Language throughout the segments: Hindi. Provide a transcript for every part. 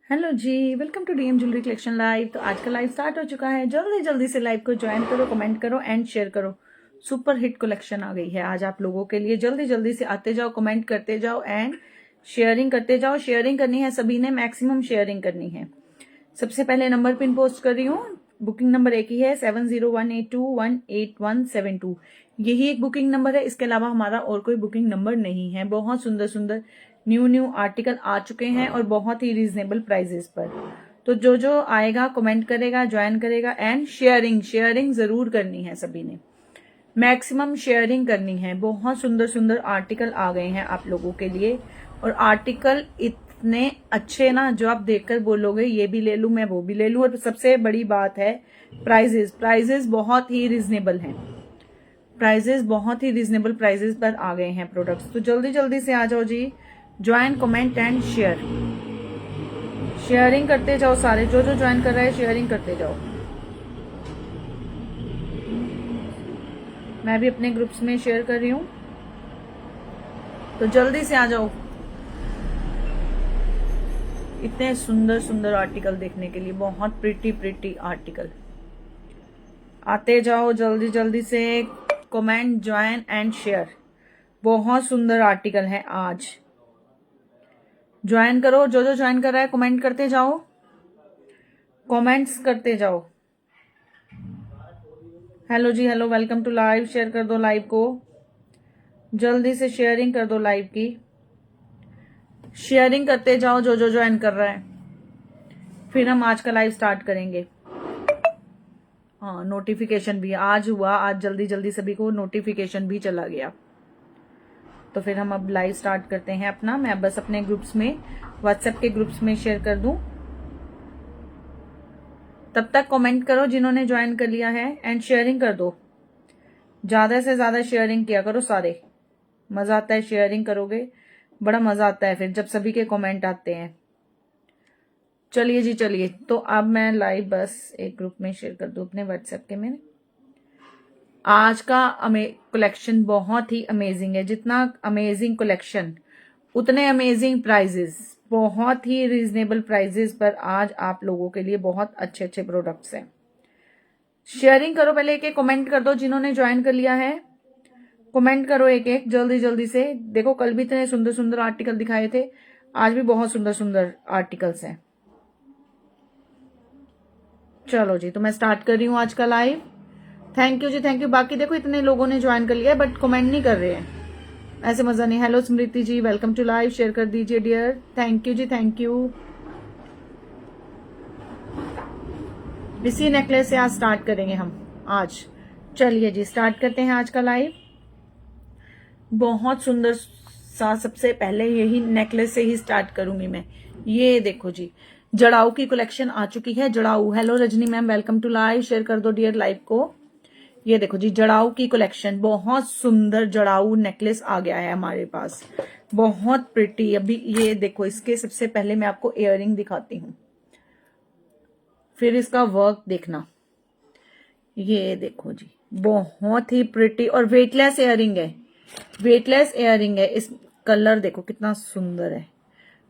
हेलो जी, welcome to DM jewellery collection live. तो आज का लाइव स्टार्ट हो चुका है। जल्दी जल्दी से लाइव को ज्वाइन करो, कमेंट करो एंड शेयर करो। सुपर हिट कलेक्शन आ गई है आज आप लोगों के लिए। जल्दी जल्दी से आते जाओ, कमेंट करते जाओ एंड शेयरिंग करते जाओ। शेयरिंग करनी है सभी ने, मैक्सिमम शेयरिंग करनी है। सबसे पहले नंबर पिन पोस्ट कर रही हूँ। बुकिंग नंबर एक ही है 7018218172। यही एक बुकिंग नंबर है, इसके अलावा हमारा और कोई बुकिंग नंबर नहीं है। बहुत सुंदर सुंदर न्यू आर्टिकल आ चुके हैं और बहुत ही रीजनेबल प्राइजेस पर। तो जो जो आएगा कमेंट करेगा, ज्वाइन करेगा एंड शेयरिंग जरूर करनी है सभी ने। मैक्सिमम शेयरिंग करनी है। बहुत सुंदर सुंदर आर्टिकल आ गए हैं आप लोगों के लिए और आर्टिकल इतने अच्छे ना, जो आप देखकर बोलोगे ये भी ले लूं, मैं वो भी ले लूं। और सबसे बड़ी बात है प्राइजेस बहुत ही रीजनेबल हैं। प्राइजेस बहुत ही रीजनेबल प्राइजेस पर आ गए हैं प्रोडक्ट्स। तो जल्दी जल्दी से आ जाओ जी, ज्वाइन कमेंट एंड शेयरिंग करते जाओ। सारे जो जो ज्वाइन कर रहे हैं शेयरिंग करते जाओ। मैं भी अपने ग्रुप्स में शेयर कर रही हूं, तो जल्दी से आ जाओ। इतने सुंदर सुंदर आर्टिकल देखने के लिए, बहुत प्रिटी आर्टिकल। आते जाओ जल्दी जल्दी से, कमेंट ज्वाइन एंड शेयर। बहुत सुंदर आर्टिकल है आज। ज्वाइन करो, जो जो ज्वाइन कर रहा है कमेंट करते जाओ, कमेंट्स करते जाओ। हेलो जी, hello, welcome to live. Share कर दो लाइव को, जल्दी से शेयरिंग कर दो लाइव की। शेयरिंग करते जाओ जो जो ज्वाइन कर रहा है। फिर हम आज का लाइव स्टार्ट करेंगे। हाँ, नोटिफिकेशन भी आज हुआ, आज जल्दी जल्दी सभी को नोटिफिकेशन भी चला गया। तो फिर हम अब लाइव स्टार्ट करते हैं अपना। मैं बस अपने ग्रुप्स में, व्हाट्सएप के ग्रुप्स में शेयर कर दूं। तब तक कमेंट करो जिन्होंने ज्वाइन कर लिया है एंड शेयरिंग कर दो। ज्यादा से ज्यादा शेयरिंग किया करो सारे। मजा आता है शेयरिंग करोगे, बड़ा मजा आता है फिर जब सभी के कमेंट आते हैं। चलिए जी चलिए। तो अब मैं लाइव बस एक ग्रुप में शेयर कर दूं अपने व्हाट्सएप के में। आज का कलेक्शन बहुत ही अमेजिंग है। जितना अमेजिंग कलेक्शन उतने अमेजिंग प्राइजेस। बहुत ही रीजनेबल प्राइजेस पर आज आप लोगों के लिए बहुत अच्छे अच्छे प्रोडक्ट्स हैं। शेयरिंग करो, पहले एक एक कमेंट कर दो जिन्होंने ज्वाइन कर लिया है। कमेंट करो एक एक जल्दी जल्दी से। देखो कल भी इतने सुंदर सुंदर आर्टिकल दिखाए थे, आज भी बहुत सुंदर सुंदर आर्टिकल्स हैं। चलो जी, तो मैं स्टार्ट कर रही हूँ आज का लाइव। थैंक यू जी, थैंक यू। बाकी देखो इतने लोगों ने ज्वाइन कर लिया है बट कमेंट नहीं कर रहे हैं, ऐसे मजा नहीं। Hello Smriti ji, welcome to live. Share कर दीजिए डियर। थैंक यू जी, थैंक यू। इसी नेकलेस से आज स्टार्ट करेंगे हम आज। चलिए जी, स्टार्ट करते हैं आज का लाइव। बहुत सुंदर सा, सबसे पहले यही नेकलेस से ही स्टार्ट करूंगी मैं। ये देखो जी, जड़ाऊ की कलेक्शन आ चुकी है। जड़ाऊ, hello Rajni ma'am, welcome to live. Share कर दो डियर लाइव को। ये देखो जी, जड़ाऊ की कलेक्शन, बहुत सुंदर जड़ाऊ नेकलेस आ गया है हमारे पास, बहुत प्रिटी। अभी ये देखो, इसके सबसे पहले मैं आपको इयररिंग दिखाती हूँ, फिर इसका वर्क देखना। ये देखो जी, बहुत ही प्रिटी और वेटलेस इयररिंग है। वेटलेस इयररिंग है। इस कलर देखो कितना सुंदर है।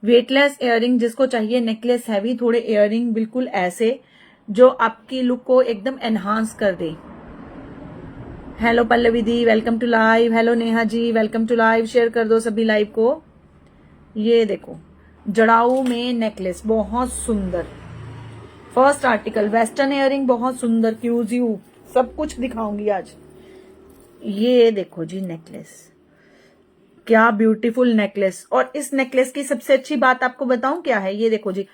वेटलेस इयररिंग जिसको चाहिए, नेकलेस हैवी, थोड़े इयररिंग बिल्कुल ऐसे जो आपकी लुक को एकदम एनहांस कर दे। Hello Pallavi di, welcome to live. Hello Neha ji, welcome to live. Share कर दो सभी लाइव को। ये देखो, जड़ाऊ में नेकलेस बहुत सुंदर। फर्स्ट आर्टिकल, वेस्टर्न इयररिंग बहुत सुंदर, क्यूजियू, सब कुछ दिखाऊंगी आज। ये देखो जी नेकलेस, क्या ब्यूटीफुल नेकलेस। और इस नेकलेस की सबसे अच्छी बात आपको बताऊं क्या है। ये देखो जी,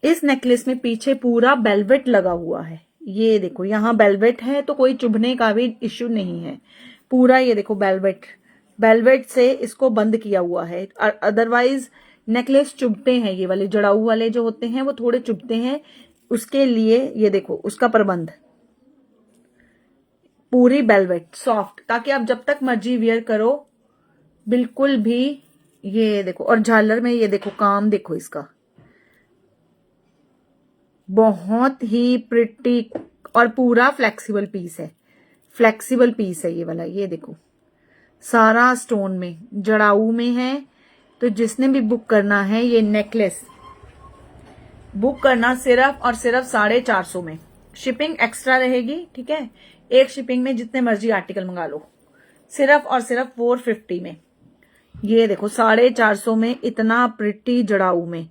इस नेकलेस में पीछे पूरा वेलवेट लगा हुआ है। ये देखो, यहाँ वेलवेट है तो कोई चुभने का भी इश्यू नहीं है। पूरा ये देखो वेलवेट से इसको बंद किया हुआ है। अदरवाइज नेकलेस चुभते हैं, ये वाले जड़ाऊ वाले जो होते हैं वो थोड़े चुभते हैं। उसके लिए ये देखो उसका प्रबंध, पूरी वेलवेट सॉफ्ट, ताकि आप जब तक मर्जी वियर करो बिल्कुल भी। ये देखो, और झालर में ये देखो काम, देखो इसका, बहुत ही प्रिटी और पूरा फ्लेक्सिबल पीस है। फ्लेक्सिबल पीस है ये वाला। ये देखो सारा स्टोन में, जड़ाऊ में है। तो जिसने भी बुक करना है ये नेकलेस, बुक करना सिर्फ और सिर्फ 450 में, शिपिंग एक्स्ट्रा रहेगी, ठीक है। एक शिपिंग में जितने मर्जी आर्टिकल मंगा लो, सिर्फ और सिर्फ 450 में। ये देखो 450 में इतना प्रिटी जड़ाऊ में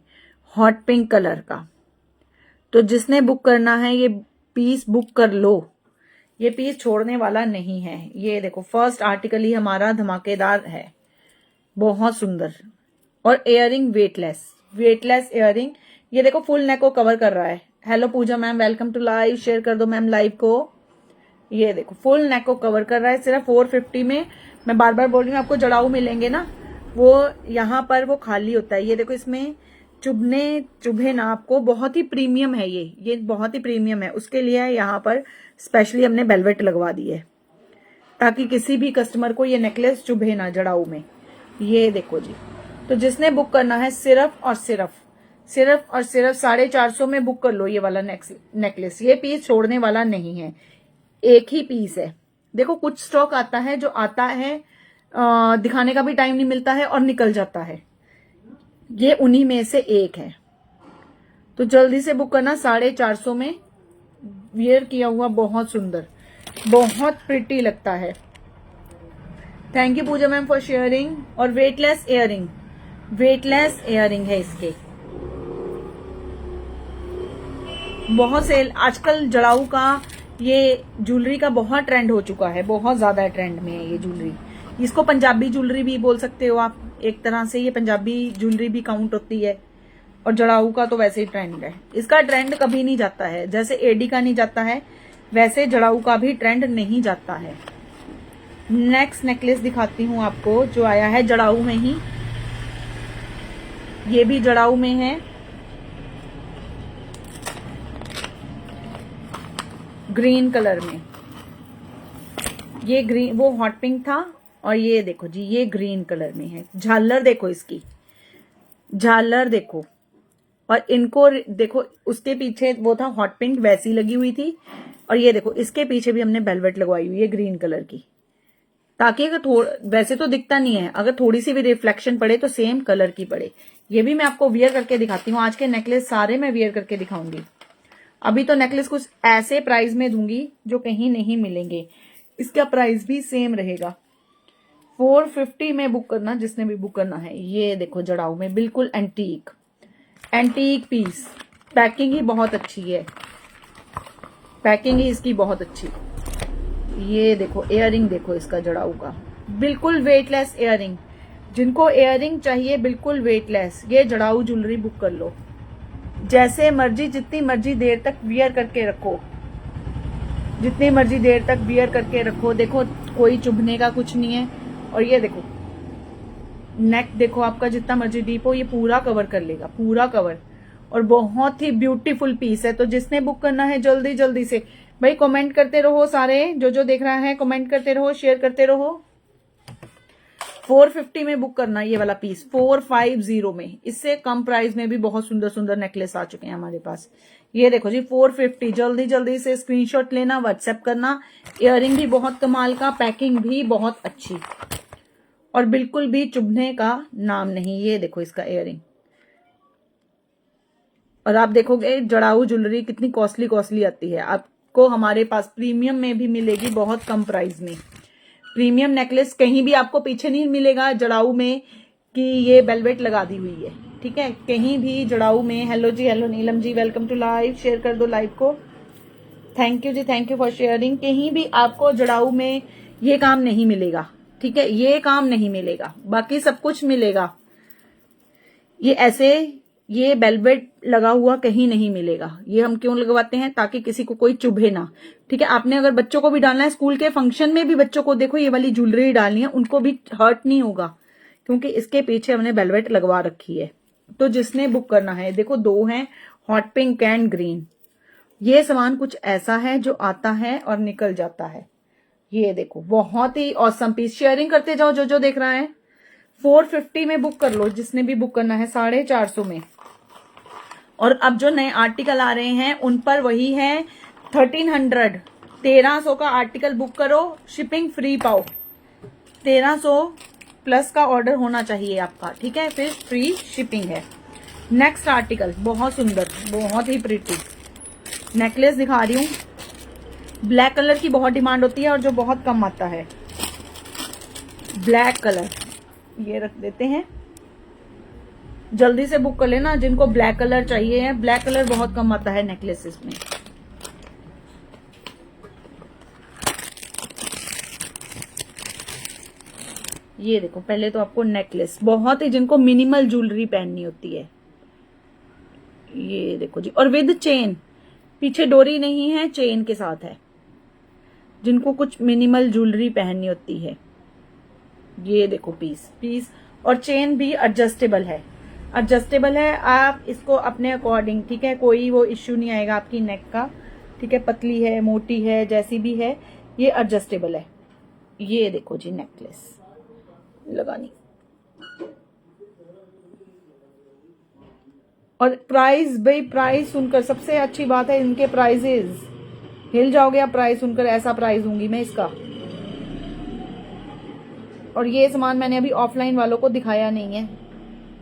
हॉट पिंक कलर का। तो जिसने बुक करना है ये पीस बुक कर लो, ये पीस छोड़ने वाला नहीं है। ये देखो फर्स्ट आर्टिकल ही हमारा धमाकेदार है, बहुत सुंदर। और इयरिंग वेटलेस इयरिंग। ये देखो फुल नेक को कवर कर रहा है। Hello Pooja ma'am, welcome to live, share कर दो मैम लाइव को। ये देखो फुल नेक को कवर कर रहा है सिर्फ 450 में। मैं बार बार बोल रही हूँ, आपको जड़ाऊ मिलेंगे ना, वो यहाँ पर वो खाली होता है। ये देखो इसमें चुभे ना आपको, बहुत ही प्रीमियम है ये बहुत ही प्रीमियम है। उसके लिए यहाँ पर स्पेशली हमने वेलवेट लगवा दी है ताकि किसी भी कस्टमर को ये नेकलेस चुभे ना जड़ाऊ में। ये देखो जी, तो जिसने बुक करना है सिर्फ और सिर्फ 450 में बुक कर लो ये वाला नेकलेस। ये पीस छोड़ने वाला नहीं है, एक ही पीस है। देखो कुछ स्टॉक आता है जो आता है दिखाने का भी टाइम नहीं मिलता है और निकल जाता है, ये उन्हीं में से एक है। तो जल्दी से बुक करना 450 में। वियर किया हुआ बहुत सुंदर, बहुत प्रिटी लगता है। Thank you Pooja ma'am for sharing. और वेटलेस इयरिंग है इसके, बहुत सेल आजकल जड़ाऊ का, ये ज्वेलरी का बहुत ट्रेंड हो चुका है, बहुत ज्यादा ट्रेंड में है ये ज्वेलरी। इसको पंजाबी ज्वेलरी भी बोल सकते हो आप, एक तरह से ये पंजाबी ज्वेलरी भी काउंट होती है। और जड़ाऊ का तो वैसे ही ट्रेंड है, इसका ट्रेंड कभी नहीं जाता है। जैसे एडी का नहीं जाता है वैसे जड़ाऊ का भी ट्रेंड नहीं जाता है। नेक्स्ट नेकलेस दिखाती हूँ आपको जो आया है जड़ाऊ में ही, ये भी जड़ाऊ में है, ग्रीन कलर में। ये ग्रीन, वो हॉट पिंक था और ये देखो जी ये ग्रीन कलर में है। झालर देखो, इसकी झालर देखो। और इनको देखो, उसके पीछे वो था हॉट पिंक वैसी लगी हुई थी, और ये देखो इसके पीछे भी हमने वेलवेट लगवाई हुई है ग्रीन कलर की, ताकि अगर वैसे तो दिखता नहीं है, अगर थोड़ी सी भी रिफ्लेक्शन पड़े तो सेम कलर की पड़े। ये भी मैं आपको वियर करके दिखाती हूँ। आज के नेकलेस सारे मैं वियर करके दिखाऊंगी। अभी तो नेकलेस कुछ ऐसे प्राइस में दूंगी जो कहीं नहीं मिलेंगे, इसका प्राइस भी सेम रहेगा। 450 में बुक करना जिसने भी बुक करना है। ये देखो जड़ाऊ में बिल्कुल एंटीक पीस। पैकिंग ही बहुत अच्छी है, पैकिंग ही इसकी बहुत अच्छी। ये देखो इयरिंग देखो इसका जड़ाऊ का, बिल्कुल वेटलेस इयरिंग। जिनको इयरिंग चाहिए बिल्कुल वेटलेस, ये जड़ाऊ ज्वेलरी बुक कर लो। जैसे मर्जी जितनी मर्जी देर तक वियर करके रखो, जितनी मर्जी देर तक वियर करके रखो। देखो कोई चुभने का कुछ नहीं है। और ये देखो नेक देखो, आपका जितना मर्जी डीप हो ये पूरा कवर कर लेगा, पूरा कवर। और बहुत ही ब्यूटीफुल पीस है। तो जिसने बुक करना है जल्दी जल्दी से भाई कमेंट करते रहो, सारे जो देख रहा है कमेंट करते रहो, शेयर करते रहो। 450 में बुक करना ये वाला पीस, 450 में। इससे कम प्राइस में भी बहुत सुंदर सुंदर नेकलेस आ चुके हैं हमारे पास। ये देखो जी 450, जल्दी जल्दी से स्क्रीनशॉट लेना, व्हाट्सएप करना। इयरिंग भी बहुत कमाल का, पैकिंग भी बहुत अच्छी, और बिल्कुल भी चुभने का नाम नहीं। ये देखो इसका इयरिंग। और आप देखोगे जड़ाऊ ज्वेलरी कितनी कॉस्टली आती है। आपको हमारे पास प्रीमियम में भी मिलेगी बहुत कम प्राइस में। प्रीमियम नेकलेस कहीं भी आपको पीछे नहीं मिलेगा जड़ाऊ में कि ये वेलवेट लगा दी हुई है, ठीक है, कहीं भी जड़ाऊ में। हेलो जी, hello Neelam ji, welcome to live, share कर दो लाइव को। थैंक यू जी, थैंक यू फॉर शेयरिंग। कहीं भी आपको जड़ाऊ में ये काम नहीं मिलेगा, ठीक है, ये काम नहीं मिलेगा, बाकी सब कुछ मिलेगा। ये ऐसे ये वेलवेट लगा हुआ कहीं नहीं मिलेगा। ये हम क्यों लगवाते हैं? ताकि किसी को कोई चुभे ना, ठीक है। आपने अगर बच्चों को भी डालना है, स्कूल के फंक्शन में भी बच्चों को देखो ये वाली ज्वेलरी डालनी है, उनको भी हर्ट नहीं होगा, क्योंकि इसके पीछे हमने वेलवेट लगवा रखी है। तो जिसने बुक करना है, देखो दो हैं, हॉट पिंक एंड ग्रीन। ये सामान कुछ ऐसा है जो आता है और निकल जाता है। ये देखो बहुत ही ऑसम पीस। शेयरिंग करते जाओ जो देख रहा है। 450 में बुक कर लो जिसने भी बुक करना है, 450 में। और अब जो नए आर्टिकल आ रहे हैं उन पर वही है 1300 का आर्टिकल बुक करो, शिपिंग फ्री पाओ। 1300 प्लस का ऑर्डर होना चाहिए आपका, ठीक है, फिर फ्री शिपिंग है। नेक्स्ट आर्टिकल बहुत सुंदर, बहुत ही प्रिटी नेकलेस दिखा रही हूँ। ब्लैक कलर की बहुत डिमांड होती है और जो बहुत कम आता है। ब्लैक कलर ये रख देते हैं, जल्दी से बुक कर लेना जिनको ब्लैक कलर चाहिए है। ब्लैक कलर बहुत कम आता है नेकलेसेस में। ये देखो, पहले तो आपको नेकलेस, बहुत ही जिनको मिनिमल ज्वेलरी पहननी होती है, ये देखो जी, और विद चेन, पीछे डोरी नहीं है, चेन के साथ है, जिनको कुछ मिनिमल ज्वेलरी पहननी होती है। ये देखो पीस और चेन भी एडजस्टेबल है, आप इसको अपने अकॉर्डिंग, ठीक है, कोई वो इश्यू नहीं आएगा आपकी नेक का, ठीक है, पतली है, मोटी है, जैसी भी है, ये एडजस्टेबल है। ये देखो जी नेकलेस लगानी, और प्राइस, भाई प्राइस सुनकर सबसे अच्छी बात है इनके प्राइजेस, हिल जाओगे आप प्राइस सुनकर, ऐसा प्राइस दूंगी मैं इसका। और ये सामान मैंने अभी ऑफलाइन वालों को दिखाया नहीं है,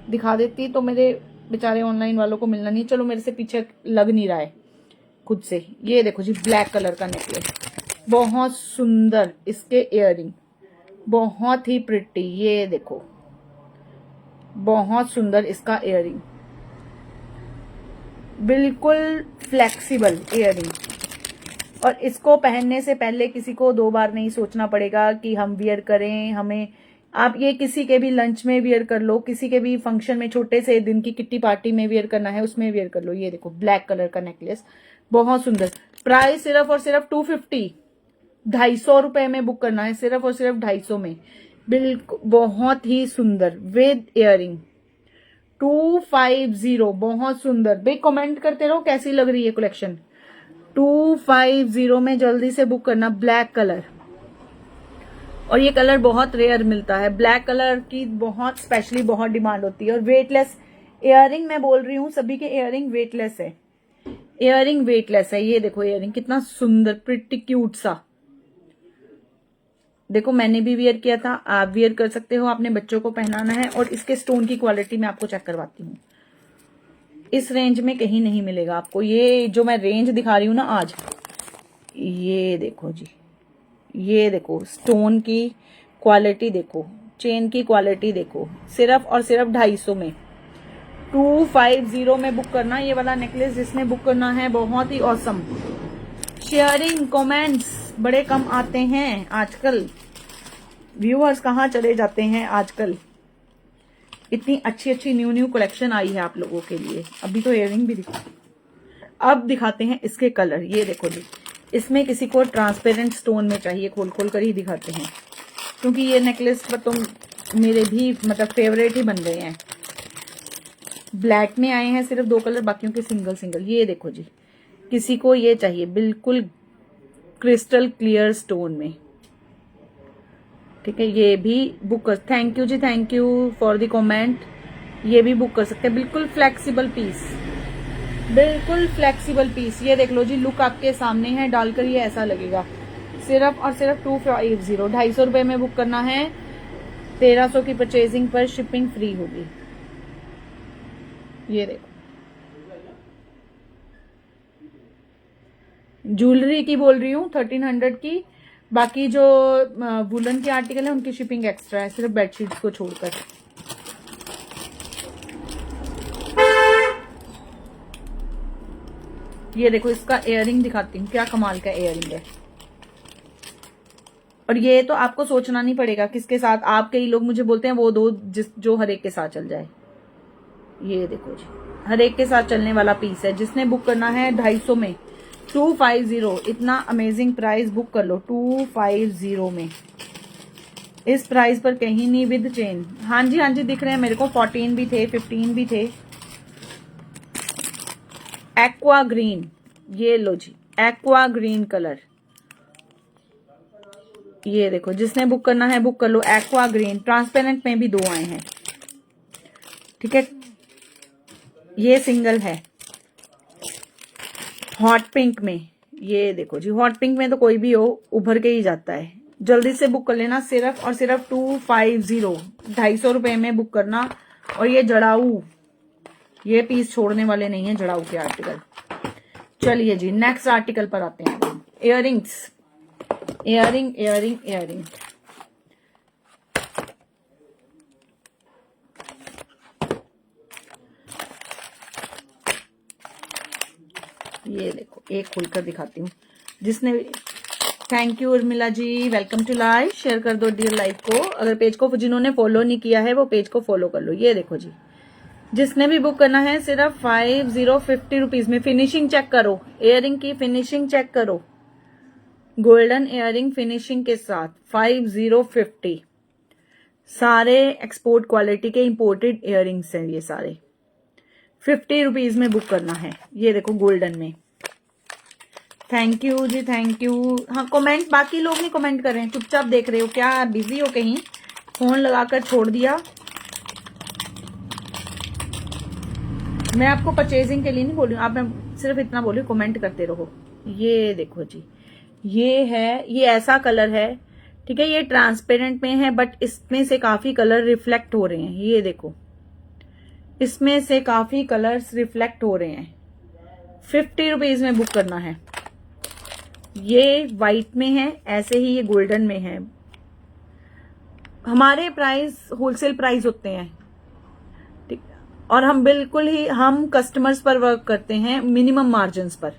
दिखा देती तो मेरे बेचारे ऑनलाइन वालों को मिलना नहीं। चलो मेरे से पीछे लग नहीं रहा है खुद से। ये देखो जी ब्लैक कलर का नेकलेस, बहुत सुंदर, इसके इयररिंग बहुत ही प्रिटी, ये देखो बहुत सुंदर इसका इयररिंग, बिल्कुल फ्लेक्सिबल इयररिंग। और इसको पहनने से पहले किसी को 2 बार नहीं सोचना पड़ेगा कि हम वियर करें, हमें, आप ये किसी के भी लंच में वियर कर लो, किसी के भी फंक्शन में, छोटे से दिन की किट्टी पार्टी में वियर करना है उसमें वियर कर लो। ये देखो ब्लैक कलर का नेकलेस बहुत सुंदर, प्राइस सिर्फ और सिर्फ 250, 250 रुपए में बुक करना है, सिर्फ और सिर्फ 250 में, बिल्कुल बहुत ही सुंदर विद इयररिंग, 250, बहुत सुंदर। भाई कमेंट करते रहो कैसी लग रही है कलेक्शन। 250 में जल्दी से बुक करना, ब्लैक कलर, और ये कलर बहुत रेयर मिलता है, ब्लैक कलर की बहुत स्पेशली बहुत डिमांड होती है। और वेटलेस इयररिंग मैं बोल रही हूँ, सभी के इयररिंग वेटलेस है, इयररिंग वेटलेस है। ये देखो इयररिंग कितना सुंदर, प्रिटी क्यूट सा, देखो मैंने भी वियर किया था, आप वियर कर सकते हो, आपने बच्चों को पहनाना है। और इसके स्टोन की क्वालिटी मैं आपको चेक करवाती हूँ, इस रेंज में कहीं नहीं मिलेगा आपको। ये जो मैं रेंज दिखा रही हूँ ना आज, ये देखो जी, ये देखो स्टोन की क्वालिटी देखो, चेन की क्वालिटी देखो, सिर्फ और सिर्फ 250 में, 250 में बुक करना ये वाला नेकलेस जिसने बुक करना है। बहुत ही ऑसम। शेयरिंग कमेंट्स बड़े कम आते हैं आजकल, व्यूअर्स कहाँ चले जाते हैं आजकल। इतनी अच्छी अच्छी न्यू कलेक्शन आई है आप लोगों के लिए। अभी तो इयररिंग भी अब दिखाते हैं इसके कलर। ये देखो जी, इसमें किसी को ट्रांसपेरेंट स्टोन में चाहिए, खोल खोल कर ही दिखाते हैं, क्योंकि ये नेकलेस पर तो मेरे भी मतलब फेवरेट ही बन गए हैं। ब्लैक में आए हैं सिर्फ 2 कलर, बाकियों के सिंगल सिंगल। ये देखो जी, किसी को ये चाहिए बिल्कुल क्रिस्टल क्लियर स्टोन में, ठीक है, ये भी बुक कर, थैंक यू जी, thank you for the comment. ये भी बुक कर सकते हैं, बिल्कुल फ्लेक्सिबल पीस, बिल्कुल फ्लेक्सिबल पीस। ये देख लो जी, लुक आपके सामने है, डालकर ये ऐसा लगेगा। सिर्फ और सिर्फ 250, 250 रुपए में बुक करना है। 1300 की परचेजिंग पर शिपिंग फ्री होगी। ये देखो, ज्वेलरी की बोल रही हूँ 1300 की, बाकी जो वुलन के आर्टिकल है उनकी शिपिंग एक्स्ट्रा है, सिर्फ बेडशीट्स को छोड़कर। ये देखो इसका इयररिंग दिखाती हूँ, क्या कमाल का इयररिंग है। और ये तो आपको सोचना नहीं पड़ेगा किसके साथ, आप कई लोग मुझे बोलते हैं वो दो जो हर एक के साथ चल जाए। ये देखो जी, हर एक के साथ चलने वाला पीस है। जिसने बुक करना है 250 में, 250, इतना अमेजिंग प्राइस, बुक कर लो 250 में। इस प्राइस पर कहीं नहीं, विद चेन। हाँ जी हाँ जी, दिख रहे हैं मेरे को, 14 भी थे, 15 भी थे। एक्वा ग्रीन, ये लो जी, एक्वा ग्रीन कलर। ये देखो, जिसने बुक करना है बुक कर लो, एक्वा ग्रीन। ट्रांसपेरेंट में भी 2 आए हैं, ठीक है, ये सिंगल है। हॉट पिंक में, ये देखो जी, हॉट पिंक में तो कोई भी हो उभर के ही जाता है। जल्दी से बुक कर लेना, सिर्फ और सिर्फ 250, 250 रुपए में बुक करना। और ये जड़ाऊ ये पीस छोड़ने वाले नहीं है जड़ाऊ के आर्टिकल। चलिए जी नेक्स्ट आर्टिकल पर आते हैं। Earrings, earring earring earring. ये देखो एक खुलकर दिखाती हूँ। जिसने, thank you Urmila ji, welcome to live. Share कर दो डियर लाइव को। अगर पेज को जिन्होंने फॉलो नहीं किया है वो पेज को फॉलो कर लो। ये देखो जी, जिसने भी बुक करना है सिर्फ 5050 रुपीज में। फिनिशिंग चेक करो, इयररिंग की फिनिशिंग चेक करो, गोल्डन इयररिंग फिनिशिंग के साथ 5050। सारे एक्सपोर्ट क्वालिटी के इंपोर्टेड इयररिंग्स हैं ये सारे। 50 रुपीज में बुक करना है। ये देखो गोल्डन में। थैंक यू जी, थैंक यू। हाँ कमेंट, बाकी लोग नहीं कमेंट कर रहे हैं, चुपचाप देख रहे हो क्या? बिजी हो कहीं? फोन लगाकर छोड़ दिया? मैं आपको परचेजिंग के लिए नहीं बोल रही हूँ, आप, मैं सिर्फ इतना बोल रही हूँ कमेंट करते रहो। ये देखो जी, ये है, ये ऐसा कलर है, ठीक है। ये ट्रांसपेरेंट में है बट इसमें से काफी कलर रिफ्लेक्ट हो रहे हैं। ये देखो, इसमें से काफी कलर्स रिफ्लेक्ट हो रहे हैं। 50 रुपीज में बुक करना है। ये वाइट में है, ऐसे ही ये गोल्डन में है। हमारे प्राइस होलसेल प्राइस होते हैं, ठीक। और हम बिल्कुल ही, हम कस्टमर्स पर वर्क करते हैं, मिनिमम मार्जिन्स पर,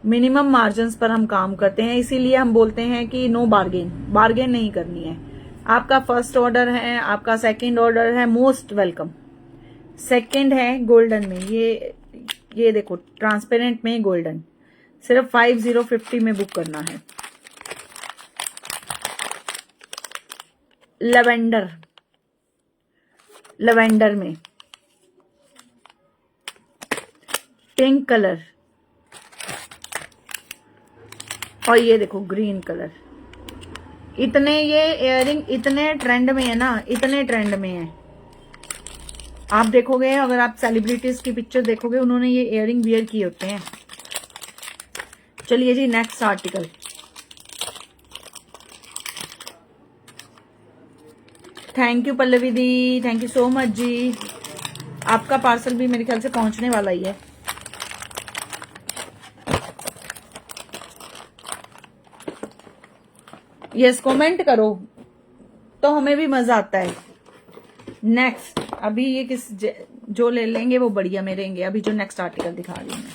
मिनिमम मार्जिन्स पर हम काम करते हैं। इसीलिए हम बोलते हैं कि नो बार्गेन, बार्गेन नहीं करनी है। आपका फर्स्ट ऑर्डर है, आपका सेकंड ऑर्डर है, मोस्ट वेलकम। सेकंड है गोल्डन में, ये देखो ट्रांसपेरेंट में गोल्डन, सिर्फ 5050 में बुक करना है। लेवेंडर, लेवेंडर में पिंक कलर, और ये देखो ग्रीन कलर। इतने ये इयररिंग इतने ट्रेंड में है ना, इतने ट्रेंड में है। आप देखोगे, अगर आप सेलिब्रिटीज की पिक्चर देखोगे, उन्होंने ये इयररिंग वियर किए होते हैं। चलिए जी next article. Thank you Pallavi di, thank you so much जी। आपका पार्सल भी मेरे ख्याल से पहुंचने वाला ही है। यस कमेंट करो तो हमें भी मजा आता है। नेक्स्ट, अभी ये किस जो ले लेंगे वो बढ़िया में रहेंगे। अभी जो नेक्स्ट आर्टिकल दिखा रही हूँ मैं,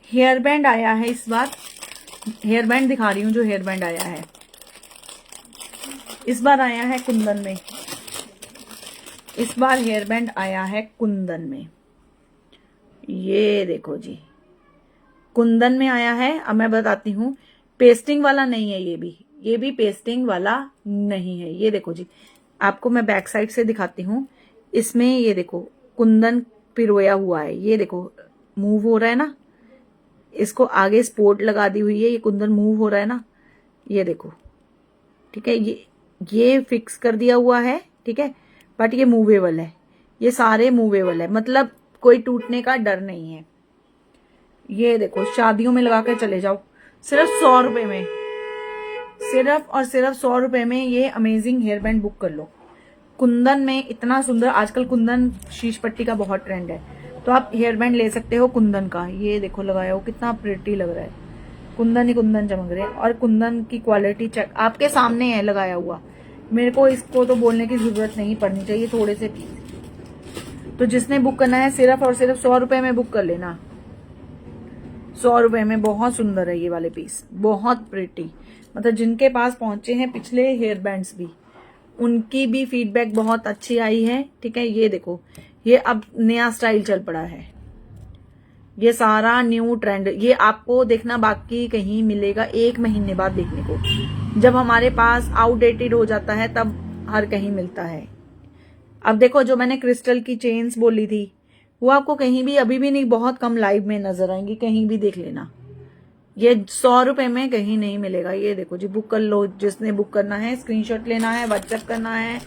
हेयर बैंड आया है इस बार। हेयर बैंड दिखा रही हूँ, जो हेयर बैंड आया है इस बार आया है कुंदन में। इस बार हेयर बैंड आया है कुंदन में। ये देखो जी, कुंदन में आया है। अब मैं बताती हूँ, पेस्टिंग वाला नहीं है ये भी पेस्टिंग वाला नहीं है। ये देखो जी, आपको मैं बैक साइड से दिखाती हूँ। इसमें ये देखो कुंदन पिरोया हुआ है। ये देखो मूव हो रहा है ना, इसको आगे स्पोर्ट लगा दी हुई है। ये कुंदन मूव हो रहा है ना, ये देखो, ठीक है। ये फिक्स कर दिया हुआ है, ठीक है, बट ये मूवेबल है। ये सारे मूवेबल है, मतलब कोई टूटने का डर नहीं है। ये देखो शादियों में लगा कर चले जाओ, सिर्फ 100 रुपए में, सिर्फ और सिर्फ 100 रुपए में ये अमेजिंग हेयर बैंड बुक कर लो। कुंदन में इतना सुंदर, आजकल कुंदन शीश पट्टी का बहुत ट्रेंड है, तो आप हेयर बैंड ले सकते हो कुंदन का। ये देखो लगाया हो, कितना प्रिटी लग रहा है, कुंदन ही कुंदन चमक रहे हैं। और कुंदन की क्वालिटी चेक, आपके सामने है लगाया हुआ। मेरे को इसको तो बोलने की जरूरत नहीं पड़नी चाहिए, थोड़े से पीस। तो जिसने बुक करना है सिर्फ और सिर्फ 100 रुपए में बुक कर लेना। 100 रुपए में बहुत सुंदर है ये वाले पीस, बहुत प्रिटी। मतलब जिनके पास पहुंचे हैं पिछले हेयर बैंड्स भी, उनकी भी फीडबैक बहुत अच्छी आई है, ठीक है। ये देखो, ये अब नया स्टाइल चल पड़ा है, ये सारा न्यू ट्रेंड। ये आपको देखना बाकी कहीं मिलेगा 1 महीने बाद देखने को। जब हमारे पास आउटडेटेड हो जाता है तब हर कहीं मिलता है। अब देखो, जो मैंने क्रिस्टल की चेन्स बोली थी, वो आपको कहीं भी अभी भी नहीं, बहुत कम लाइव में नजर आएंगी, कहीं भी देख लेना। ये 100 रुपए में कहीं नहीं मिलेगा। ये देखो जी, बुक कर लो। जिसने बुक करना है स्क्रीनशॉट लेना है, व्हाट्सएप करना है।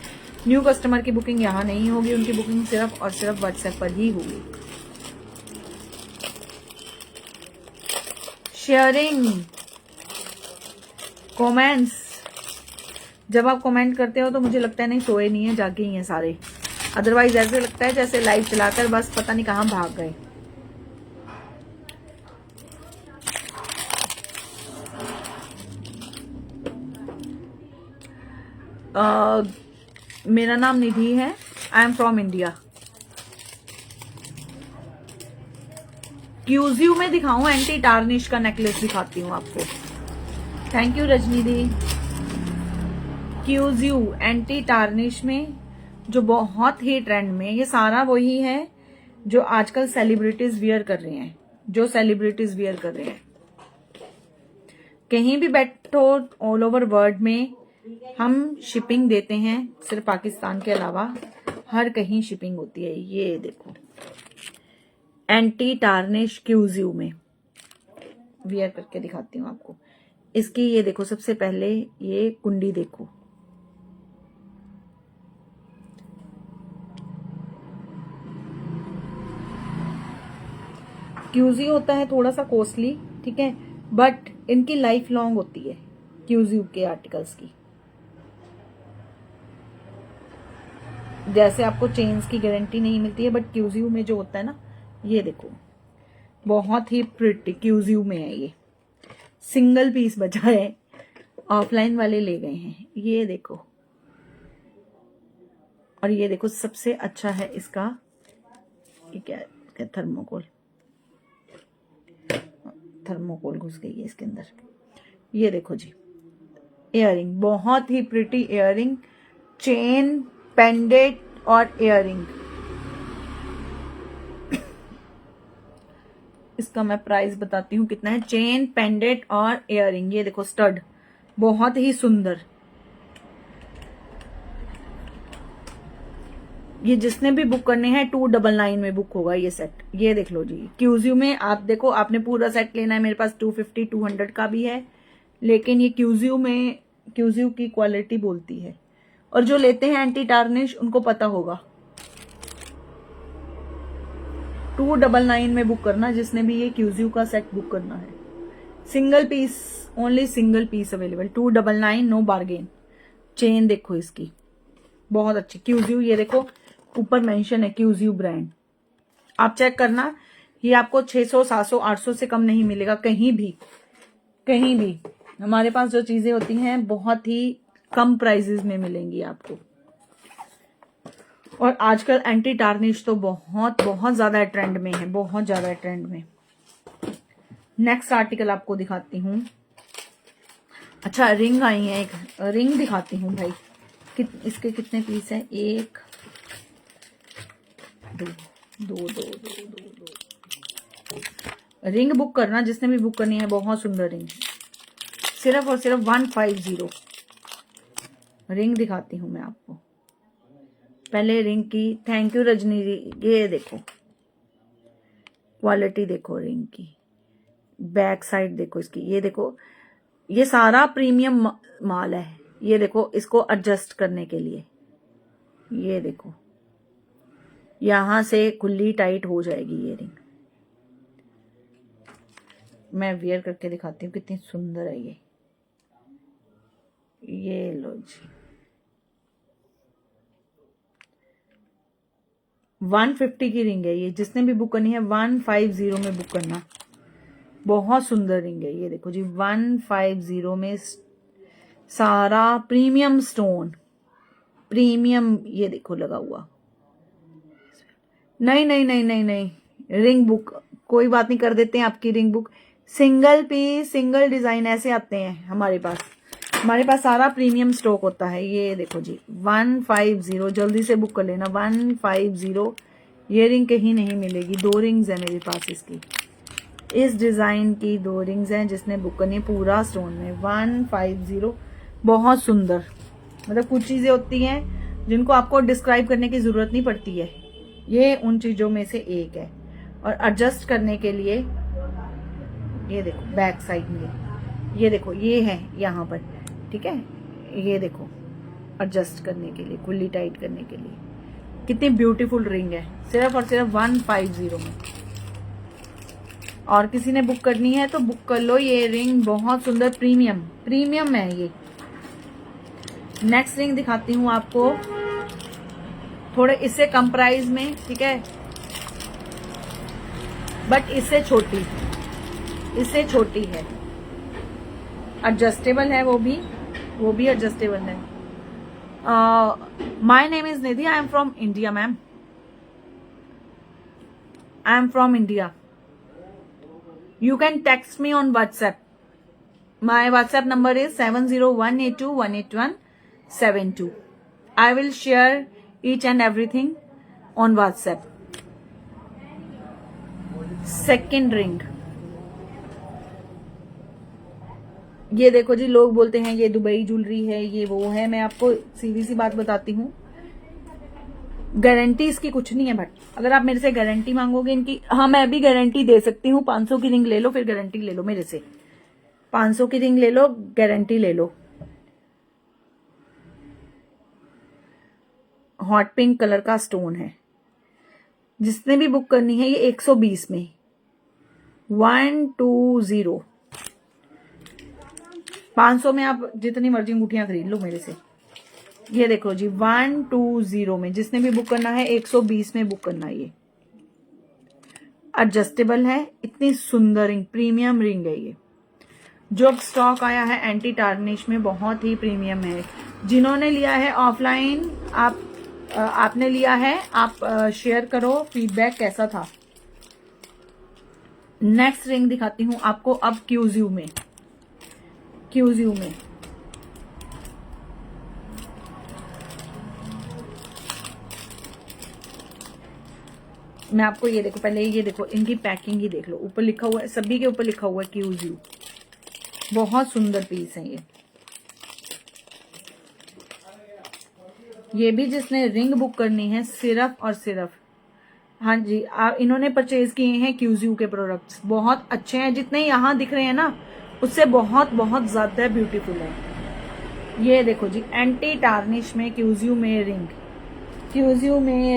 न्यू कस्टमर की बुकिंग यहाँ नहीं होगी, उनकी बुकिंग सिर्फ और सिर्फ व्हाट्सएप पर ही होगी। शेयरिंग, कमेंट्स, जब आप कमेंट करते हो तो मुझे लगता है नहीं सोए नहीं है, जागे ही हैं सारे। अदरवाइज ऐसे लगता है जैसे लाइव चलाकर बस पता नहीं कहाँ भाग गए। मेरा नाम निधि है, आई एम फ्रॉम इंडिया। क्यूजियो में दिखाऊं, एंटी टार्निश का नेकलेस दिखाती हूँ आपको। Thank you Rajni di. क्यूजियो एंटी टार्निश में जो बहुत ही ट्रेंड में, ये सारा वही है जो आजकल सेलिब्रिटीज वियर कर रहे हैं, जो सेलिब्रिटीज वियर कर रहे हैं। कहीं भी बैठो ऑल ओवर वर्ल्ड में हम शिपिंग देते हैं, सिर्फ पाकिस्तान के अलावा हर कहीं शिपिंग होती है। ये देखो एंटी टार्निश क्यूजियो में वियर करके दिखाती हूँ आपको। इसकी ये देखो, सबसे पहले ये कुंडी देखो, क्यूजियो होता है थोड़ा सा कॉस्टली, ठीक है, बट इनकी लाइफ लॉन्ग होती है क्यूजियो के आर्टिकल्स की। जैसे आपको चेन्स की गारंटी नहीं मिलती है, बट क्यूजियो में जो होता है ना, ये देखो बहुत ही प्रिटी क्यूजियो में है। ये सिंगल पीस बचा है, ऑफलाइन वाले ले गए हैं। ये देखो, और ये देखो सबसे अच्छा है इसका, ये क्या है, थर्मोकोल। थर्मोकोल घुस गई है इसके अंदर। ये देखो जी, इयररिंग, बहुत ही प्रिटी इयररिंग, चेन, पेंडेंट और इयररिंग। इसका मैं प्राइस बताती हूँ कितना है। चेन, पेंडेंट और इयररिंग, ये देखो स्टड, बहुत ही सुंदर। ये जिसने भी बुक करने हैं 299 में बुक होगा ये सेट। ये देख लो जी, क्यूजियो में आप देखो, आपने पूरा सेट लेना है। मेरे पास 250 200 का भी है, लेकिन ये क्यूजियो में, क्यूजियो की क्वालिटी बोलती है। और जो लेते हैं एंटी टार्निश उनको पता होगा। 299 में बुक करना जिसने भी ये क्यूजियो का सेट बुक करना है। Single piece, only single piece available, 299, no bargain. Chain देखो इसकी, बहुत अच्छी क्यूजियो। ये देखो ऊपर मेंशन है क्यूजियो ब्रांड, आप चेक करना। ये आपको 600 700 800 से कम नहीं मिलेगा कहीं भी, कहीं भी। हमारे पास जो चीजें होती हैं बहुत ही कम प्राइसेस में मिलेंगी आपको। और आजकल एंटी टार्निश तो बहुत बहुत ज्यादा ट्रेंड में है, बहुत ज्यादा ट्रेंड में। नेक्स्ट आर्टिकल आपको दिखाती हूँ। अच्छा, रिंग आई है, एक रिंग दिखाती हूँ भाई। इसके कितने पीस है? 1 2 2 2 2 2 2। रिंग बुक करना जिसने भी बुक करनी है, बहुत सुंदर रिंग, सिर्फ और सिर्फ 150। रिंग दिखाती हूँ मैं आपको। पहले रिंग की, थैंक यू रजनी जी। ये देखो क्वालिटी देखो रिंग की, बैक साइड देखो इसकी। ये देखो, ये सारा प्रीमियम माल है। ये देखो, इसको एडजस्ट करने के लिए ये देखो, यहां से खुली टाइट हो जाएगी ये रिंग। मैं वियर करके दिखाती हूँ कितनी सुंदर है ये। ये लो जी, 150 की रिंग है ये। जिसने भी बुक करनी है 150 में बुक करना। बहुत सुंदर रिंग है ये देखो जी, 150 में सारा प्रीमियम स्टोन, प्रीमियम। ये देखो लगा हुआ। नहीं नहीं नहीं नहीं नहीं, रिंग बुक कोई बात नहीं, कर देते हैं आपकी ring book. Single piece, single design ऐसे आते हैं हमारे पास। हमारे पास सारा प्रीमियम स्टॉक होता है। ये देखो जी 150, जल्दी से बुक कर लेना 150। ये रिंग कहीं नहीं मिलेगी। 2 रिंग्स है मेरे पास इसकी, इस डिजाइन की 2 रिंग्स हैं। जिसने बुक करनी है पूरा स्टोन में 150, बहुत सुंदर। मतलब कुछ चीजें होती हैं जिनको आपको डिस्क्राइब करने की जरूरत नहीं पड़ती है, ये उन चीजों में से एक है। और एडजस्ट करने के लिए ये देखो बैक साइड में, ये देखो ये है यहाँ पर, ठीक है। ये देखो एडजस्ट करने के लिए, खुली टाइट करने के लिए। कितनी ब्यूटीफुल रिंग है, सिर्फ और सिर्फ 150 में। और किसी ने बुक करनी है तो बुक कर लो। ये रिंग बहुत सुंदर, प्रीमियम, प्रीमियम है ये। नेक्स्ट रिंग दिखाती हूँ आपको थोड़े इससे कम प्राइस में, ठीक है, बट इससे छोटी है, एडजस्टेबल है, वो भी एडजस्टेबल है। My name is Nidhi, I am from India ma'am, I am from India. You can text me on WhatsApp. My WhatsApp number is 7018218172. I will share each and everything on WhatsApp. Second ring. ये देखो जी, लोग बोलते हैं ये दुबई ज्वेलरी है, ये वो है। मैं आपको सीधी सी बात बताती हूँ, गारंटी इसकी कुछ नहीं है। बट अगर आप मेरे से गारंटी मांगोगे इनकी, हाँ मैं भी गारंटी दे सकती हूँ। 500 की रिंग ले लो, फिर गारंटी ले लो मेरे से। 500 की रिंग ले लो, गारंटी ले लो। हॉट पिंक कलर का स्टोन है। जिसने भी बुक करनी है ये 120 में 120। 500 में आप जितनी मर्जी अंगूठियां खरीद लो मेरे से। ये देखो जी 120 में, जिसने भी बुक करना है 120 में बुक करना है। ये एडजस्टेबल है, इतनी सुंदर रिंग, प्रीमियम रिंग है ये। जो अब स्टॉक आया है एंटी टार्निश में, बहुत ही प्रीमियम है। जिन्होंने लिया है ऑफलाइन, आपने लिया है, आप शेयर करो फीडबैक कैसा था। नेक्स्ट रिंग दिखाती हूं आपको अब क्यूज्यू में। मैं आपको ये देखो, पहले ये देखो, इनकी पैकिंग ही देख लो। ऊपर लिखा हुआ है, सभी के ऊपर लिखा हुआ है क्यूज्यू। बहुत सुंदर पीस है ये भी जिसने रिंग बुक करनी है सिर्फ और सिर्फ, हाँ जी, इन्होंने परचेज किए हैं क्यूज्यू के प्रोडक्ट्स। बहुत अच्छे हैं, जितने यहाँ दिख रहे हैं ना उससे बहुत बहुत ज्यादा ब्यूटीफुल है। ये देखो जी, एंटी टार्निश में क्यूज्यू में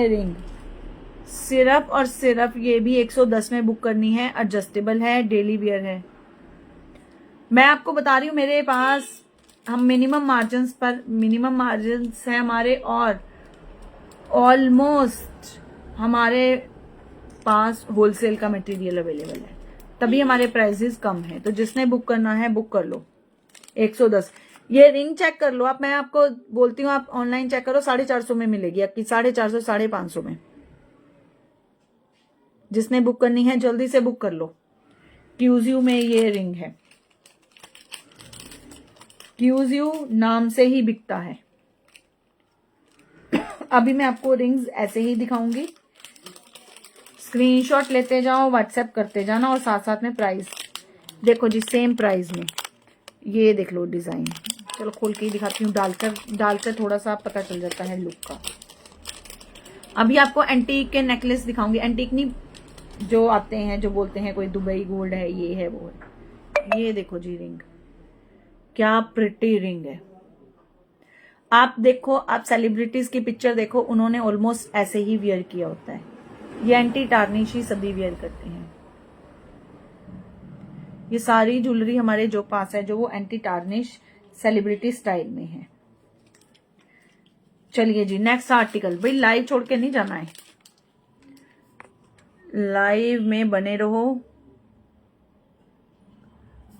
रिंग सिर्फ और सिर्फ। ये भी 110 में बुक करनी है, एडजस्टेबल है, डेली वियर है। मैं आपको बता रही हूँ, मेरे पास हम मिनिमम मार्जिन्स है हमारे, और ऑलमोस्ट हमारे पास होलसेल का मटेरियल अवेलेबल है, तभी हमारे प्राइसेस कम है। तो जिसने बुक करना है बुक कर लो। 110 ये रिंग चेक कर लो आप, मैं आपको बोलती हूँ, आप ऑनलाइन चेक करो, 450 में मिलेगी आपकी, 450 550 में। जिसने बुक करनी है जल्दी से बुक कर लो। क्यूज्यू में ये रिंग है, क्यूज्यू नाम से ही बिकता है। अभी मैं आपको रिंग्स ऐसे ही दिखाऊंगी, स्क्रीनशॉट लेते जाओ, व्हाट्सएप करते जाना, और साथ साथ में प्राइस देखो जी, सेम प्राइस में। ये देख लो डिजाइन, चलो खोल के ही दिखाती हूँ, डालकर थोड़ा सा पता चल जाता है लुक का। अभी आपको एंटीक के नेकलेस दिखाऊंगी। एंटीक नहीं, जो आते हैं, जो बोलते हैं कोई दुबई गोल्ड है, ये है वो है। ये देखो जी रिंग, क्या प्रिटी रिंग है। आप देखो, आप सेलिब्रिटीज की पिक्चर देखो, उन्होंने ऑलमोस्ट ऐसे ही वियर किया होता है। ये एंटी टार्निश ही सभी वियर करते हैं। ये सारी ज्वेलरी हमारे जो पास है, जो वो एंटी टार्निश सेलिब्रिटी स्टाइल में है। चलिए जी नेक्स्ट आर्टिकल। भाई लाइव छोड़ के नहीं जाना है, लाइव में बने रहो,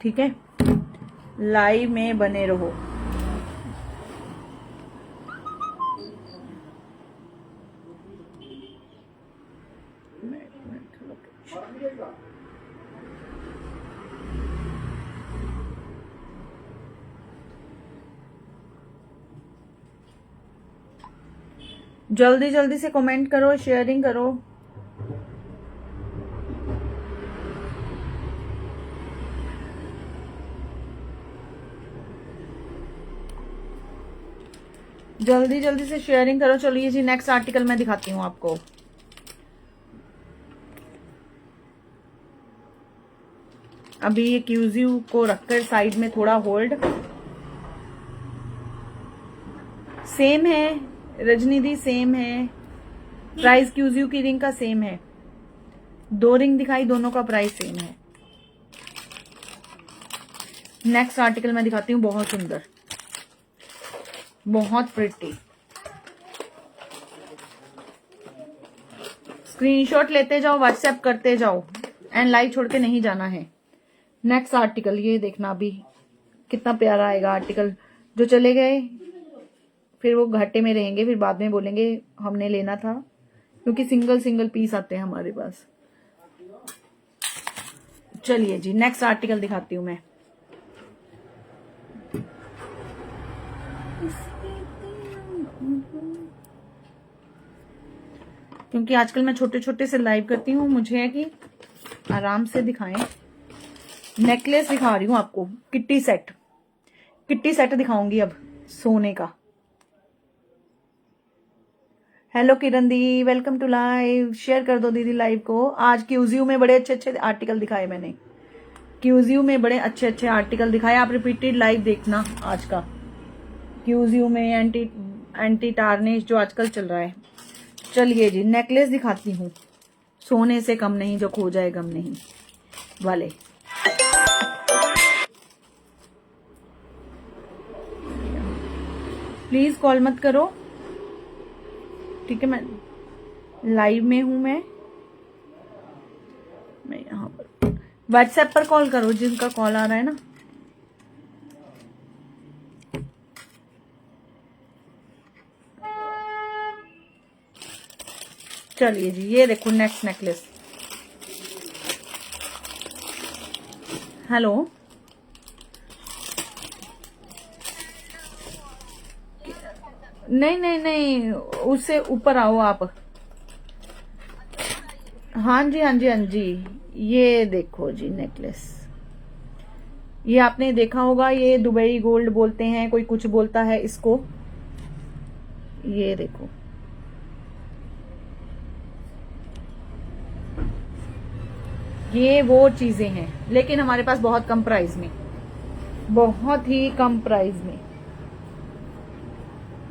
ठीक है, लाइव में बने रहो। जल्दी जल्दी से कमेंट करो, शेयरिंग करो। जल्दी जल्दी से शेयरिंग करो। चलिए जी नेक्स्ट आर्टिकल मैं दिखाती हूँ आपको। अभी ये क्यूज्यू को रखकर साइड में थोड़ा होल्ड। सेम है रजनीदी, सेम है प्राइस, क्यूज्यू की रिंग का सेम है। 2 रिंग दिखाई, दोनों का प्राइस सेम है। नेक्स्ट आर्टिकल मैं दिखाती हूँ, बहुत सुंदर। बहुत प्रिटी। स्क्रीनशॉट लेते जाओ, व्हाट्सएप करते जाओ एंड लाइव छोड़ के नहीं जाना है। नेक्स्ट आर्टिकल ये देखना, अभी कितना प्यारा आएगा आर्टिकल। जो चले गए फिर वो घाटे में रहेंगे, फिर बाद में बोलेंगे हमने लेना था, क्योंकि सिंगल सिंगल पीस आते हैं हमारे पास। चलिए जी, नेक्स्ट आर्टिकल दिखाती हूं मैं। क्योंकि आजकल मैं छोटे छोटे से लाइव करती हूँ, मुझे है कि आराम से दिखाएं। नेकलेस दिखा रही हूँ आपको, किट्टी सेट, किट्टी सेट दिखाऊंगी अब सोने का। हेलो किरण दी, वेलकम टू लाइव। शेयर कर दो दीदी लाइव को। आज क्यूजीयू में बड़े अच्छे अच्छे आर्टिकल दिखाए मैंने, क्यूजीयू में बड़े अच्छे अच्छे आर्टिकल दिखाए। आप रिपीटेड लाइव देखना आज का। क्यूजीयू में एंटी टार्निश जो आजकल चल रहा है। चलिए जी, नेकलेस दिखाती हूँ, सोने से कम नहीं, जो खो जाए गम नहीं वाले। प्लीज कॉल मत करो, ठीक है? मैं लाइव में हूं, मैं यहां पर। व्हाट्सएप पर कॉल करो जिनका कॉल आ रहा है ना। चलिए जी, ये देखो नेक्स्ट नेकलेस। हेलो, नहीं नहीं नहीं, उससे ऊपर आओ आप। हाँ जी हाँ जी हाँ जी, ये देखो जी नेकलेस। ये आपने देखा होगा, ये दुबई गोल्ड बोलते हैं, कोई कुछ बोलता है इसको। ये देखो, ये वो चीजें हैं, लेकिन हमारे पास बहुत कम प्राइस में, बहुत ही कम प्राइस में।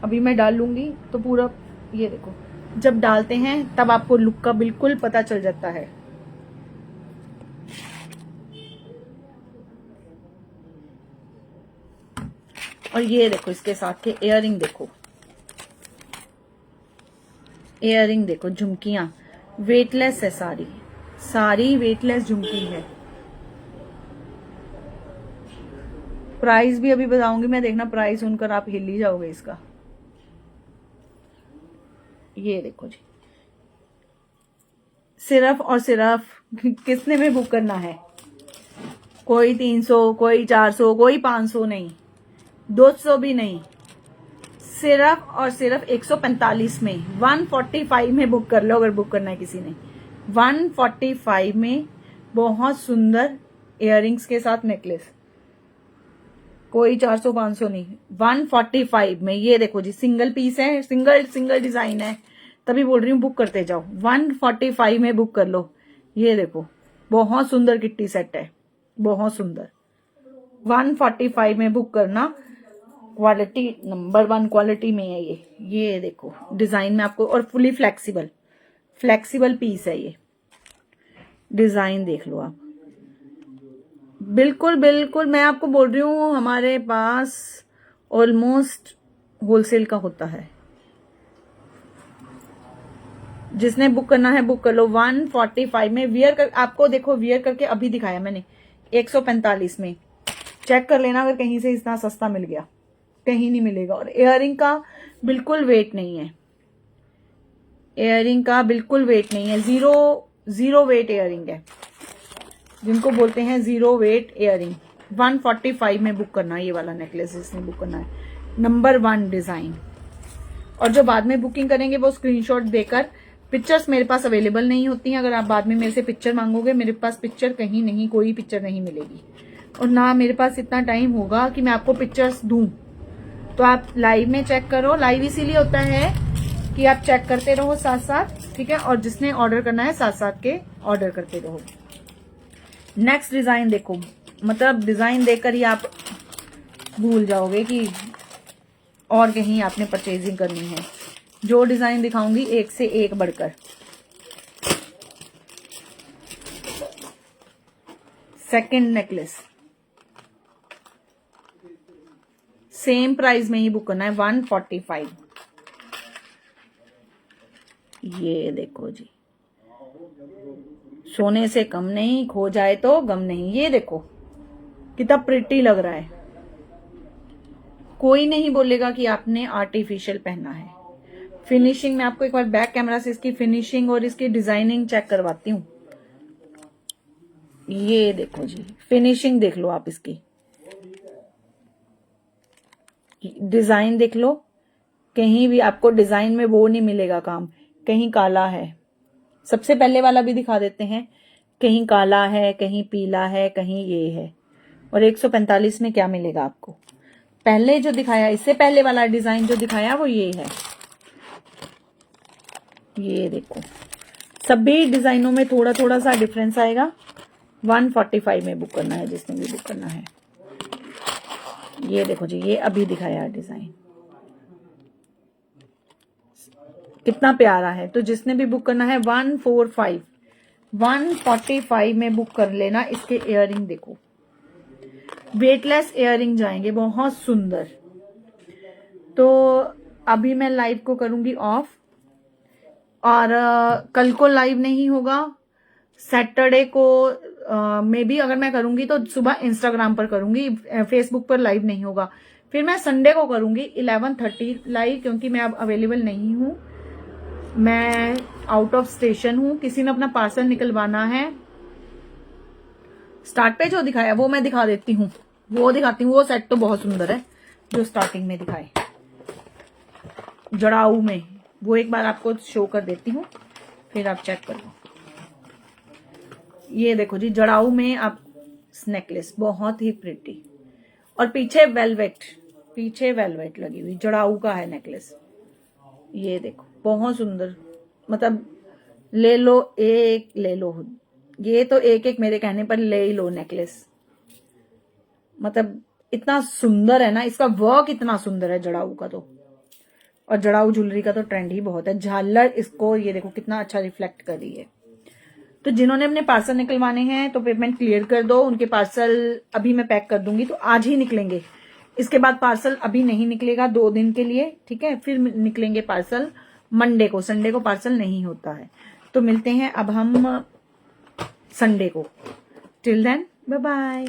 अभी मैं डाल लूंगी तो पूरा, ये देखो, जब डालते हैं तब आपको लुक का बिल्कुल पता चल जाता है। और ये देखो इसके साथ के इयररिंग देखो, इयररिंग देखो, झुमकियां वेटलेस है, सारी सारी वेटलेस झुमकी है। प्राइस भी अभी बताऊंगी मैं, देखना प्राइस सुनकर आप हिल ही जाओगे इसका। ये देखो जी, सिर्फ और सिर्फ किसने में बुक करना है? कोई 300, कोई 400, कोई 500 नहीं, 200 भी नहीं, सिर्फ और सिर्फ 145 में, 145 में बुक कर लो अगर बुक करना है किसी ने। 145 में बहुत सुंदर इयररिंग्स के साथ नेकलेस, कोई 400 500 नहीं, 145 में। ये देखो जी, सिंगल पीस है, सिंगल सिंगल डिजाइन है, तभी बोल रही हूँ बुक करते जाओ। 145 में बुक कर लो। ये देखो, बहुत सुंदर किट्टी सेट है, बहुत सुंदर। 145 में बुक करना, क्वालिटी नंबर 1 क्वालिटी में है ये देखो डिजाइन में आपको, और फुली फ्लेक्सिबल, फ्लेक्सिबल पीस है ये। डिजाइन देख लो आप, बिल्कुल बिल्कुल मैं आपको बोल रही हूँ, हमारे पास ऑलमोस्ट होलसेल का होता है। जिसने बुक करना है बुक कर लो। 145 में वियर कर, आपको देखो वियर करके अभी दिखाया मैंने 145 में। चेक कर लेना अगर कहीं से इतना सस्ता मिल गया, कहीं नहीं मिलेगा। और इयररिंग का बिल्कुल वेट नहीं है, इयररिंग का बिल्कुल वेट नहीं है, जीरो वेट इयररिंग है, जिनको बोलते हैं जीरो वेट इयररिंग। 145 में बुक करना, ये वाला नेकलेस जिसने बुक करना है, नंबर 1 डिजाइन। और जो बाद में बुकिंग करेंगे वो स्क्रीनशॉट देकर, पिक्चर्स मेरे पास अवेलेबल नहीं होती हैं। अगर आप बाद में मेरे से पिक्चर मांगोगे, मेरे पास पिक्चर कहीं नहीं, कोई पिक्चर नहीं मिलेगी, और ना मेरे पास इतना टाइम होगा कि मैं आपको पिक्चर्स दूं। तो आप लाइव में चेक करो, लाइव इसीलिए होता है कि आप चेक करते रहो साथ साथ, ठीक है? और जिसने ऑर्डर करना है साथ साथ के ऑर्डर करते रहो। नेक्स्ट डिजाइन देखो, मतलब डिजाइन देखकर ही आप भूल जाओगे कि और कहीं आपने परचेजिंग करनी है। जो डिजाइन दिखाऊंगी एक से एक बढ़कर। सेकंड नेकलेस, सेम प्राइस में ही बुक करना है 145। ये देखो जी, सोने से कम नहीं, खो जाए तो गम नहीं। ये देखो कितना प्रिटी लग रहा है, कोई नहीं बोलेगा कि आपने आर्टिफिशियल पहना है। फिनिशिंग में आपको एक बार बैक कैमरा से इसकी फिनिशिंग और इसकी डिजाइनिंग चेक करवाती हूँ। ये देखो जी, फिनिशिंग देख लो आप, इसकी डिजाइन देख लो, कहीं भी आपको डिजाइन में वो नहीं मिलेगा काम, कहीं काला है। सबसे पहले वाला भी दिखा देते हैं, कहीं काला है, कहीं पीला है, कहीं ये है। और 145 में क्या मिलेगा आपको? पहले जो दिखाया, इससे पहले वाला डिजाइन जो दिखाया वो ये है। ये देखो, सभी डिजाइनों में थोड़ा थोड़ा सा डिफरेंस आएगा। 145 में बुक करना है जिसने भी बुक करना है। ये देखो जी, ये अभी दिखाया डिजाइन कितना प्यारा है। तो जिसने भी बुक करना है 145 में बुक कर लेना। इसके इयररिंग देखो, वेटलेस इयररिंग जाएंगे, बहुत सुंदर। तो अभी मैं लाइव को करूंगी ऑफ, और कल को लाइव नहीं होगा। सैटरडे को मे बी अगर मैं करूंगी तो सुबह इंस्टाग्राम पर करूंगी, फेसबुक पर लाइव नहीं होगा। फिर मैं संडे को करूंगी 11:30 लाइव, क्योंकि मैं अब अवेलेबल नहीं हूं, मैं आउट ऑफ स्टेशन हूं। किसी ने अपना पार्सल निकलवाना है। स्टार्ट पे जो दिखाया वो मैं दिखा देती हूँ, वो दिखाती हूँ। वो सेट तो बहुत सुंदर है जो स्टार्टिंग में दिखाए जड़ाऊ में, वो एक बार आपको शो कर देती हूँ, फिर आप चेक कर लो। ये देखो जी, जड़ाऊ में आप नेकलेस बहुत ही प्रिटी, और पीछे वेलवेट लगी हुई, जड़ाऊ का है नेकलेस। ये देखो बहुत सुंदर, मतलब ले लो एक, ले लो। ये तो एक एक मेरे कहने पर ले ही लो नेकलेस, मतलब इतना सुंदर है ना, इसका वर्क इतना सुंदर है जड़ाऊ का तो। और जड़ाऊ ज्वेलरी का तो ट्रेंड ही बहुत है। झालर इसको ये देखो कितना अच्छा रिफ्लेक्ट कर रही है। तो जिन्होंने अपने पार्सल निकलवाने हैं तो पेमेंट क्लियर कर दो, उनके पार्सल अभी मैं पैक कर दूंगी, तो आज ही निकलेंगे। इसके बाद पार्सल अभी नहीं निकलेगा 2 दिन के लिए, ठीक है। फिर निकलेंगे पार्सल मंडे को, संडे को पार्सल नहीं होता है। तो मिलते हैं अब हम संडे को। Till then bye bye.